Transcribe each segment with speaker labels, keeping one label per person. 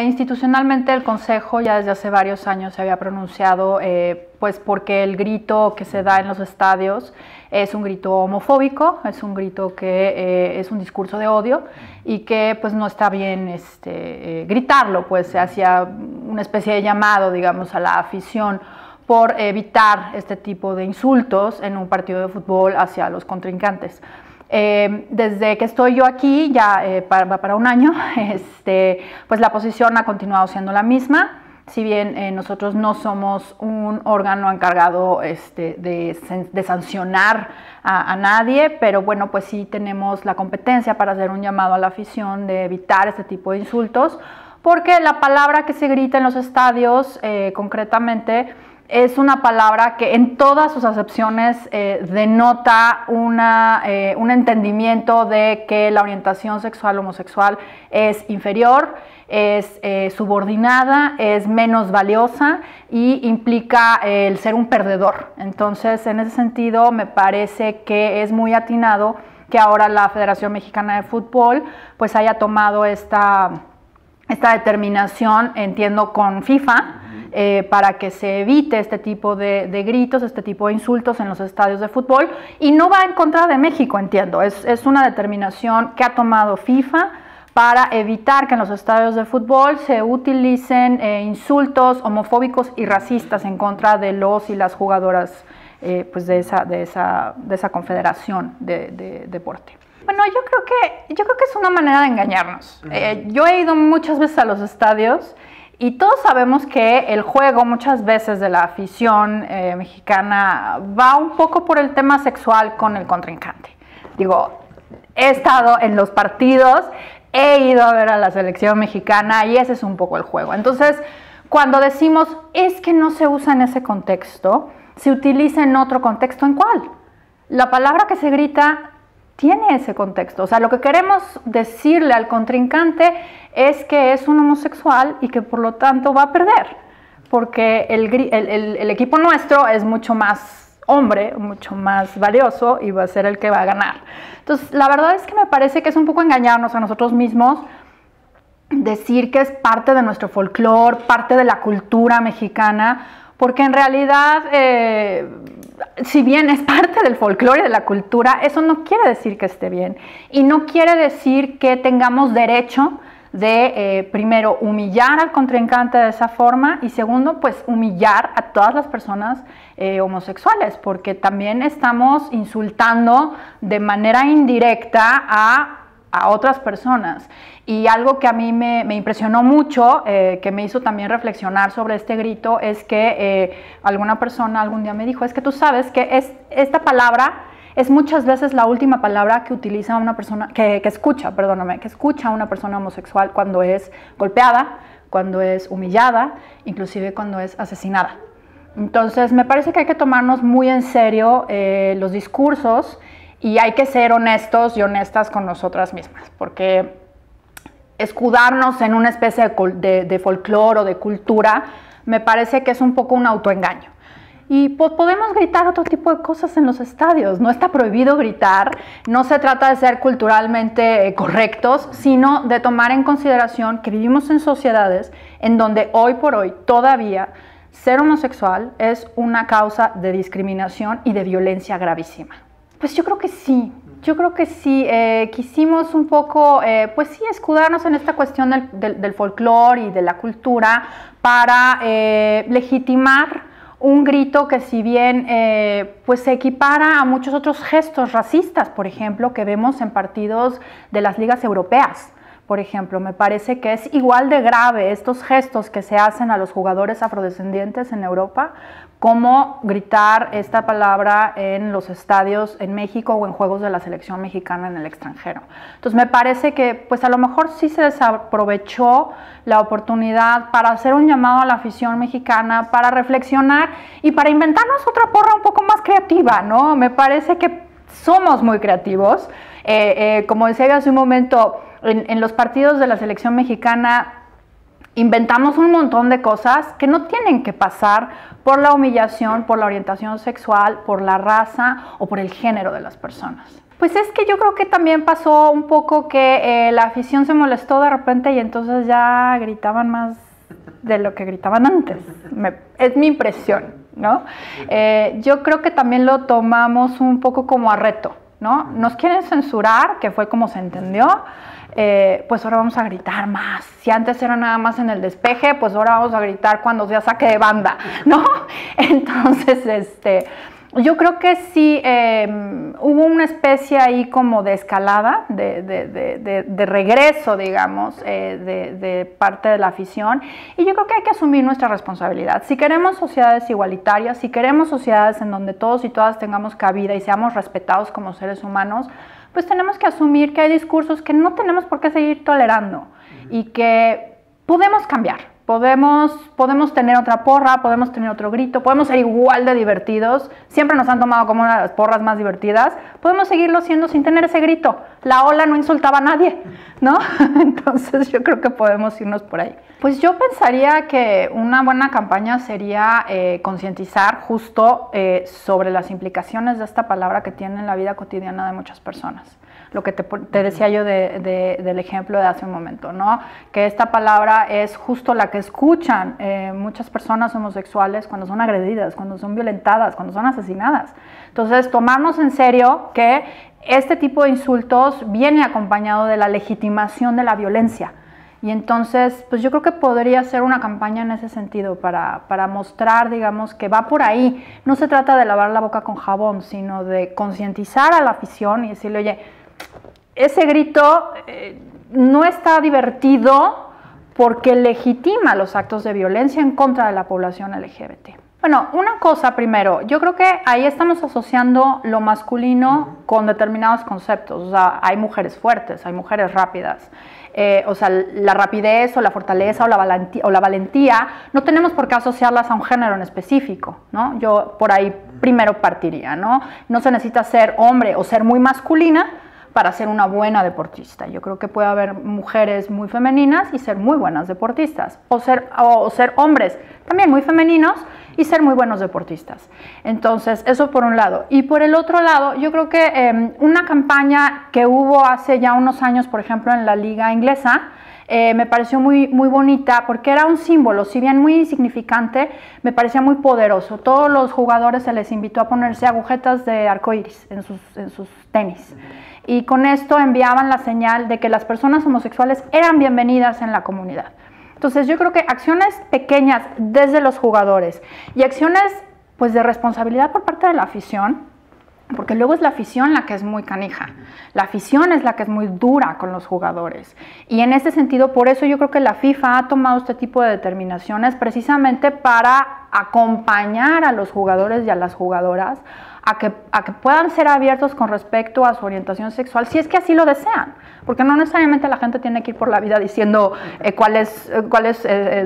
Speaker 1: institucionalmente el Consejo ya desde hace varios años se había pronunciado, pues porque el grito que se da en los estadios es un grito homofóbico, es un grito que es un discurso de odio y que pues no está bien gritarlo, pues se hacía una especie de llamado, digamos, a la afición por evitar este tipo de insultos en un partido de fútbol hacia los contrincantes. Desde que estoy yo aquí, ya va para un año, pues la posición ha continuado siendo la misma, si bien nosotros no somos un órgano encargado de sancionar a nadie, pero bueno, pues sí tenemos la competencia para hacer un llamado a la afición de evitar este tipo de insultos, porque la palabra que se grita en los estadios, concretamente, es una palabra que en todas sus acepciones denota un entendimiento de que la orientación sexual homosexual es inferior, es subordinada, es menos valiosa y implica el ser un perdedor. Entonces, en ese sentido, me parece que es muy atinado que ahora la Federación Mexicana de Fútbol pues haya tomado esta determinación, entiendo, con FIFA, para que se evite este tipo de gritos, este tipo de insultos en los estadios de fútbol, y no va en contra de México, entiendo, es una determinación que ha tomado FIFA para evitar que en los estadios de fútbol se utilicen insultos homofóbicos y racistas en contra de los y las jugadoras pues de esa confederación de deporte. Bueno, yo creo que es una manera de engañarnos. Yo he ido muchas veces a los estadios y todos sabemos que el juego muchas veces de la afición mexicana va un poco por el tema sexual con el contrincante. Digo, he estado en los partidos, he ido a ver a la selección mexicana y ese es un poco el juego. Entonces, cuando decimos es que no se usa en ese contexto, se utiliza en otro contexto, ¿en cuál? La palabra que se grita tiene ese contexto, o sea, lo que queremos decirle al contrincante es que es un homosexual y que por lo tanto va a perder, porque el equipo nuestro es mucho más hombre, mucho más valioso y va a ser el que va a ganar. Entonces, la verdad es que me parece que es un poco engañarnos a nosotros mismos, decir que es parte de nuestro folclore, parte de la cultura mexicana, porque en realidad, si bien es parte del folclore y de la cultura, eso no quiere decir que esté bien y no quiere decir que tengamos derecho de, primero, humillar al contrincante de esa forma y segundo, pues humillar a todas las personas homosexuales, porque también estamos insultando de manera indirecta a otras personas. Y algo que a mí me impresionó mucho, que me hizo también reflexionar sobre este grito, es que alguna persona algún día me dijo, es que tú sabes que esta palabra es muchas veces la última palabra que utiliza una persona, que escucha a una persona homosexual cuando es golpeada, cuando es humillada, inclusive cuando es asesinada. Entonces me parece que hay que tomarnos muy en serio los discursos y hay que ser honestos y honestas con nosotras mismas, porque escudarnos en una especie de folclore o de cultura me parece que es un poco un autoengaño. Y pues podemos gritar otro tipo de cosas en los estadios, no está prohibido gritar, no se trata de ser culturalmente correctos, sino de tomar en consideración que vivimos en sociedades en donde hoy por hoy todavía ser homosexual es una causa de discriminación y de violencia gravísima. Pues yo creo que sí. Quisimos un poco, pues sí, escudarnos en esta cuestión del folclore y de la cultura para legitimar un grito que si bien pues se equipara a muchos otros gestos racistas, por ejemplo, que vemos en partidos de las ligas europeas. Por ejemplo, me parece que es igual de grave estos gestos que se hacen a los jugadores afrodescendientes en Europa como gritar esta palabra en los estadios en México o en juegos de la selección mexicana en el extranjero. Entonces me parece que pues a lo mejor sí se desaprovechó la oportunidad para hacer un llamado a la afición mexicana, para reflexionar y para inventarnos otra porra un poco más creativa, ¿no? Me parece que somos muy creativos. Como decía hace un momento, en los partidos de la selección mexicana inventamos un montón de cosas que no tienen que pasar por la humillación, por la orientación sexual, por la raza o por el género de las personas. Pues es que yo creo que también pasó un poco que la afición se molestó de repente y entonces ya gritaban más de lo que gritaban antes. Es mi impresión, ¿no? Yo creo que también lo tomamos un poco como a reto, ¿no? Nos quieren censurar, que fue como se entendió, pues ahora vamos a gritar más. Si antes era nada más en el despeje, pues ahora vamos a gritar cuando sea saque de banda, ¿no? Entonces, yo creo que sí hubo una especie ahí como de escalada, de regreso, digamos, de parte de la afición, y yo creo que hay que asumir nuestra responsabilidad. Si queremos sociedades igualitarias, si queremos sociedades en donde todos y todas tengamos cabida y seamos respetados como seres humanos, pues tenemos que asumir que hay discursos que no tenemos por qué seguir tolerando y que podemos cambiar. Podemos tener otra porra, podemos tener otro grito, podemos ser igual de divertidos, siempre nos han tomado como una de las porras más divertidas, podemos seguirlo siendo sin tener ese grito. La ola no insultaba a nadie, ¿no? Entonces yo creo que podemos irnos por ahí. Pues yo pensaría que una buena campaña sería concientizar justo sobre las implicaciones de esta palabra que tiene en la vida cotidiana de muchas personas. Lo que te decía yo del ejemplo de hace un momento, ¿no? Que esta palabra es justo la que escuchan muchas personas homosexuales cuando son agredidas, cuando son violentadas, cuando son asesinadas. Entonces, tomarnos en serio que este tipo de insultos viene acompañado de la legitimación de la violencia. Y entonces, pues yo creo que podría ser una campaña en ese sentido para mostrar, digamos, que va por ahí. No se trata de lavar la boca con jabón, sino de concientizar a la afición y decirle, oye, ese grito no está divertido porque legitima los actos de violencia en contra de la población LGBT. Bueno, una cosa primero, yo creo que ahí estamos asociando lo masculino con determinados conceptos. O sea, hay mujeres fuertes, hay mujeres rápidas. O sea, la rapidez o la fortaleza o la valentía no tenemos por qué asociarlas a un género en específico, ¿no? Yo por ahí primero partiría, ¿no? No se necesita ser hombre o ser muy masculina para ser una buena deportista. Yo creo que puede haber mujeres muy femeninas y ser muy buenas deportistas, o ser hombres también muy femeninos y ser muy buenos deportistas. Entonces, eso por un lado. Y por el otro lado, yo creo que una campaña que hubo hace ya unos años, por ejemplo, en la liga inglesa, me pareció muy bonita porque era un símbolo, si bien muy insignificante, me parecía muy poderoso. Todos los jugadores se les invitó a ponerse agujetas de arcoíris en sus tenis. Y con esto enviaban la señal de que las personas homosexuales eran bienvenidas en la comunidad. Entonces yo creo que acciones pequeñas desde los jugadores y acciones pues de responsabilidad por parte de la afición, porque luego es la afición la que es muy canija, la afición es la que es muy dura con los jugadores, y en ese sentido, por eso yo creo que la FIFA ha tomado este tipo de determinaciones precisamente para acompañar a los jugadores y a las jugadoras a que puedan ser abiertos con respecto a su orientación sexual, si es que así lo desean, porque no necesariamente la gente tiene que ir por la vida diciendo cuál es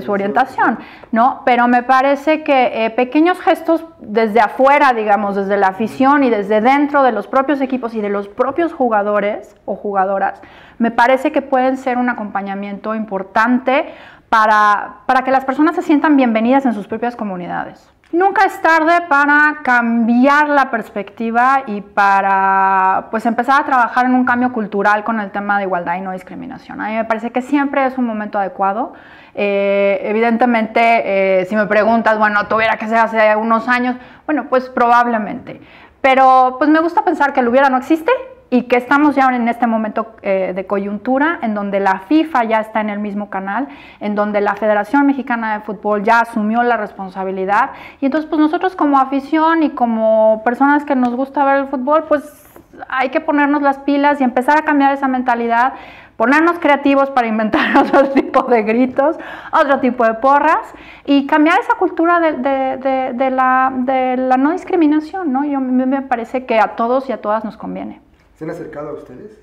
Speaker 1: su orientación, ¿no? Pero me parece que pequeños gestos desde afuera, digamos, desde la afición y desde dentro de los propios equipos y de los propios jugadores o jugadoras, me parece que pueden ser un acompañamiento importante para que las personas se sientan bienvenidas en sus propias comunidades. Nunca es tarde para cambiar la perspectiva y para pues empezar a trabajar en un cambio cultural con el tema de igualdad y no discriminación. A mí me parece que siempre es un momento adecuado. Evidentemente, si me preguntas, bueno, tuviera que ser hace unos años, bueno, pues probablemente. Pero pues me gusta pensar que el hubiera no existe y que estamos ya en este momento de coyuntura en donde la FIFA ya está en el mismo canal, en donde la Federación Mexicana de Fútbol ya asumió la responsabilidad, y entonces pues nosotros como afición y como personas que nos gusta ver el fútbol, pues hay que ponernos las pilas y empezar a cambiar esa mentalidad, ponernos creativos para inventar otro tipo de gritos, otro tipo de porras, y cambiar esa cultura de la no discriminación, ¿no? A mí me parece que a todos y a todas nos conviene.
Speaker 2: ¿Se han acercado a ustedes?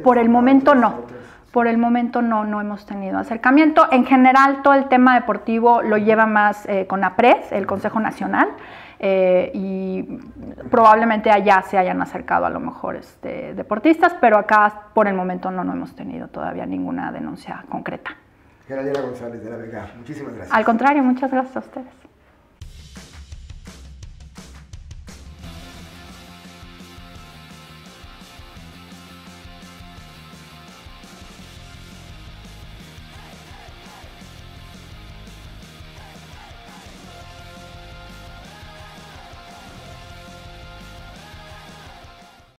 Speaker 1: Por el momento no. Por el momento no hemos tenido acercamiento. En general, todo el tema deportivo lo lleva más CONAPRED, el Consejo Nacional, y probablemente allá se hayan acercado a lo mejor deportistas, pero acá por el momento no hemos tenido todavía ninguna denuncia concreta.
Speaker 2: Geraldine González de la Vega, muchísimas gracias.
Speaker 1: Al contrario, muchas gracias a ustedes.